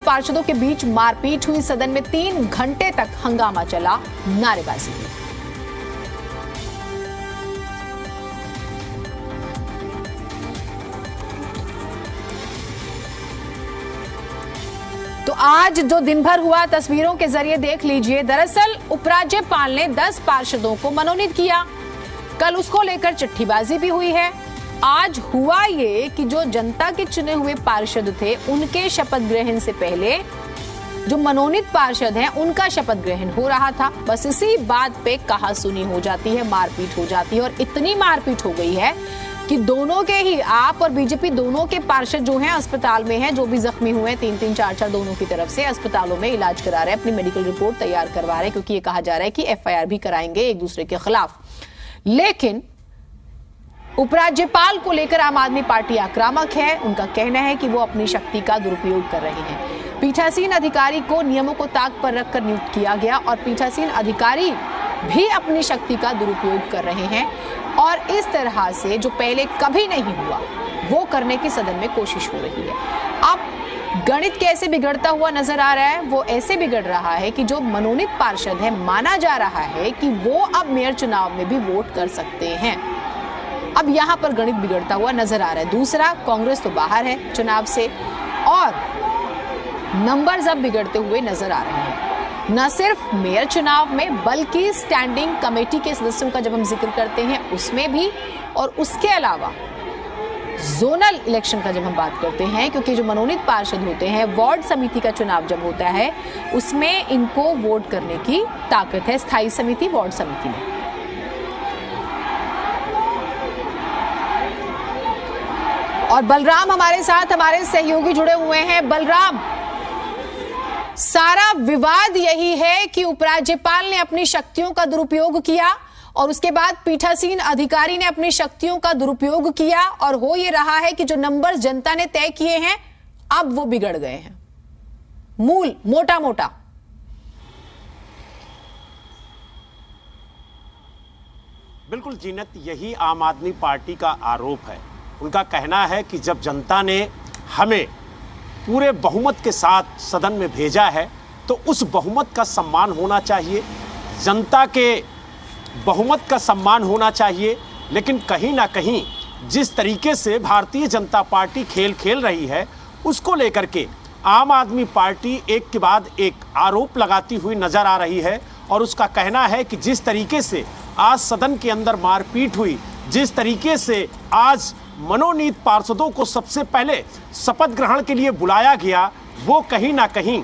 पार्षदों के बीच मारपीट हुई। सदन में 3 घंटे तक हंगामा चला, नारेबाजी हुई। तो आज जो दिन भर हुआ तस्वीरों के जरिए देख लीजिए। दरअसल उपराज्यपाल ने 10 पार्षदों को मनोनीत किया। कल उसको लेकर चिट्ठीबाजी भी हुई है। आज हुआ ये कि जो जनता के चुने हुए पार्षद थे, उनके शपथ ग्रहण से पहले जो मनोनीत पार्षद हैं, उनका शपथ ग्रहण हो रहा था। बस इसी बात पे कहासुनी हो जाती है, मारपीट हो जाती है, और इतनी मारपीट हो गई है कि दोनों के ही, आप और बीजेपी दोनों के पार्षद जो हैं अस्पताल में हैं, जो भी जख्मी हुए हैं 3-3, 4-4 दोनों की तरफ से अस्पतालों में इलाज करा रहे हैं, अपनी मेडिकल रिपोर्ट तैयार करवा रहे हैं, क्योंकि ये कहा जा रहा है कि FIR भी कराएंगे एक दूसरे के खिलाफ। लेकिन उपराज्यपाल को लेकर आम आदमी पार्टी आक्रामक है। उनका कहना है कि वो अपनी शक्ति का दुरुपयोग कर रहे हैं। पीठासीन अधिकारी को नियमों को ताक पर रखकर नियुक्त किया गया और पीठासीन अधिकारी भी अपनी शक्ति का दुरुपयोग कर रहे हैं, और इस तरह से जो पहले कभी नहीं हुआ वो करने की सदन में कोशिश हो रही है। अब गणित कैसे बिगड़ता हुआ नजर आ रहा है? वो ऐसे बिगड़ रहा है कि जो मनोनीत पार्षद है, माना जा रहा है कि वो अब मेयर चुनाव में भी वोट कर सकते हैं। अब यहां पर गणित बिगड़ता हुआ नजर आ रहा है। दूसरा, कांग्रेस तो बाहर है चुनाव से, और नंबर्स अब बिगड़ते हुए नजर आ रहे हैं। न सिर्फ मेयर चुनाव में, बल्कि स्टैंडिंग कमेटी के सदस्यों का जब हम जिक्र करते हैं उसमें भी, और उसके अलावा जोनल इलेक्शन का जब हम बात करते हैं, क्योंकि जो मनोनीत पार्षद होते हैं, वार्ड समिति का चुनाव जब होता है उसमें इनको वोट करने की ताकत है, स्थायी समिति, वार्ड समिति में। और बलराम हमारे साथ, हमारे सहयोगी जुड़े हुए हैं। बलराम, सारा विवाद यही है कि उपराज्यपाल ने अपनी शक्तियों का दुरुपयोग किया और उसके बाद पीठासीन अधिकारी ने अपनी शक्तियों का दुरुपयोग किया, और हो ये रहा है कि जो नंबर जनता ने तय किए हैं अब वो बिगड़ गए हैं। मूल मोटा मोटा बिल्कुल जीनत, यही आम आदमी पार्टी का आरोप है। उनका कहना है कि जब जनता ने हमें पूरे बहुमत के साथ सदन में भेजा है तो उस बहुमत का सम्मान होना चाहिए, जनता के बहुमत का सम्मान होना चाहिए। लेकिन कहीं ना कहीं जिस तरीके से भारतीय जनता पार्टी खेल खेल रही है, उसको लेकर के आम आदमी पार्टी एक के बाद एक आरोप लगाती हुई नजर आ रही है। और उसका कहना है कि जिस तरीके से आज सदन के अंदर मारपीट हुई, जिस तरीके से आज मनोनीत पार्षदों को सबसे पहले शपथ ग्रहण के लिए बुलाया गया, वो कहीं ना कहीं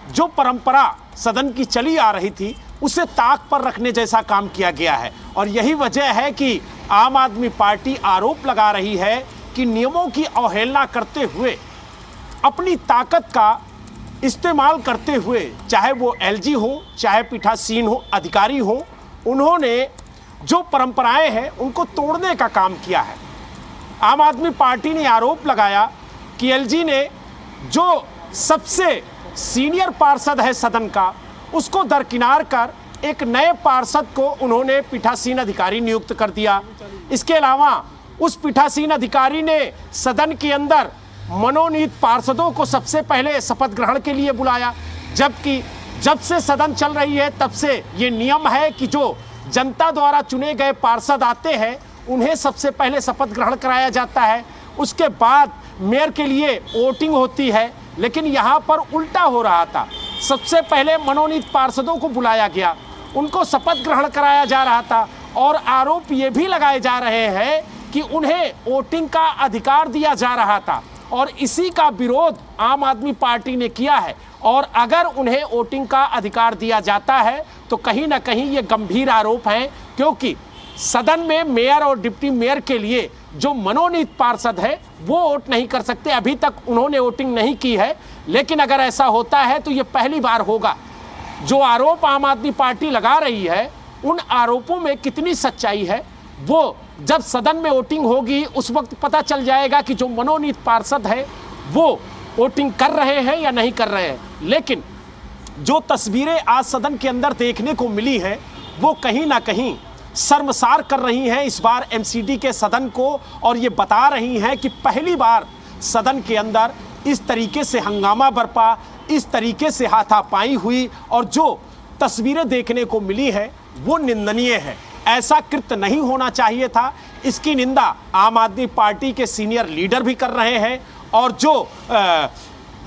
जो परंपरा सदन की चली आ रही थी उसे ताक पर रखने जैसा काम किया गया है। और यही वजह है कि आम आदमी पार्टी आरोप लगा रही है कि नियमों की अवहेलना करते हुए, अपनी ताकत का इस्तेमाल करते हुए, चाहे वो LG हो, चाहे पीठासीन हो, अधिकारी हो, उन्होंने जो परंपराएं हैं उनको तोड़ने का काम किया है। आम आदमी पार्टी ने आरोप लगाया कि LG ने जो सबसे सीनियर पार्षद है सदन का, उसको दरकिनार कर एक नए पार्षद को उन्होंने पीठासीन अधिकारी नियुक्त कर दिया। इसके अलावा उस पीठासीन अधिकारी ने सदन के अंदर मनोनीत पार्षदों को सबसे पहले शपथ ग्रहण के लिए बुलाया, जबकि जब से सदन चल रही है तब से ये नियम है कि जो जनता द्वारा चुने गए पार्षद आते हैं उन्हें सबसे पहले शपथ ग्रहण कराया जाता है, उसके बाद मेयर के लिए वोटिंग होती है। लेकिन यहाँ पर उल्टा हो रहा था, सबसे पहले मनोनीत पार्षदों को बुलाया गया, उनको शपथ ग्रहण कराया जा रहा था, और आरोप ये भी लगाए जा रहे हैं कि उन्हें वोटिंग का अधिकार दिया जा रहा था, और इसी का विरोध आम आदमी पार्टी ने किया है। और अगर उन्हें वोटिंग का अधिकार दिया जाता है तो कहीं ना कहीं ये गंभीर आरोप है, क्योंकि सदन में मेयर और डिप्टी मेयर के लिए जो मनोनीत पार्षद है वो वोट नहीं कर सकते। अभी तक उन्होंने वोटिंग नहीं की है, लेकिन अगर ऐसा होता है तो ये पहली बार होगा। जो आरोप आम आदमी पार्टी लगा रही है, उन आरोपों में कितनी सच्चाई है वो जब सदन में वोटिंग होगी उस वक्त पता चल जाएगा कि जो मनोनीत पार्षद है वो वोटिंग कर रहे हैं या नहीं कर रहे हैं। लेकिन जो तस्वीरें आज सदन के अंदर देखने को मिली है वो कहीं ना कहीं शर्मसार कर रही हैं इस बार MCD के सदन को, और ये बता रही हैं कि पहली बार सदन के अंदर इस तरीके से हंगामा बरपा, इस तरीके से हाथापाई हुई और जो तस्वीरें देखने को मिली है वो निंदनीय है। ऐसा कृत्य नहीं होना चाहिए था। इसकी निंदा आम आदमी पार्टी के सीनियर लीडर भी कर रहे हैं और जो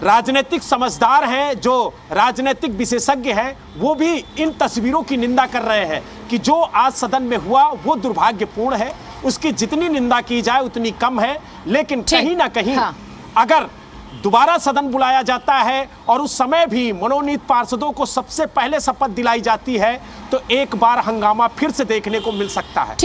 राजनीतिक समझदार हैं, जो राजनीतिक विशेषज्ञ हैं, वो भी इन तस्वीरों की निंदा कर रहे हैं कि जो आज सदन में हुआ वो दुर्भाग्यपूर्ण है। उसकी जितनी निंदा की जाए उतनी कम है, लेकिन कहीं ना कहीं अगर दोबारा सदन बुलाया जाता है और उस समय भी मनोनीत पार्षदों को सबसे पहले शपथ दिलाई जाती है तो एक बार हंगामा फिर से देखने को मिल सकता है।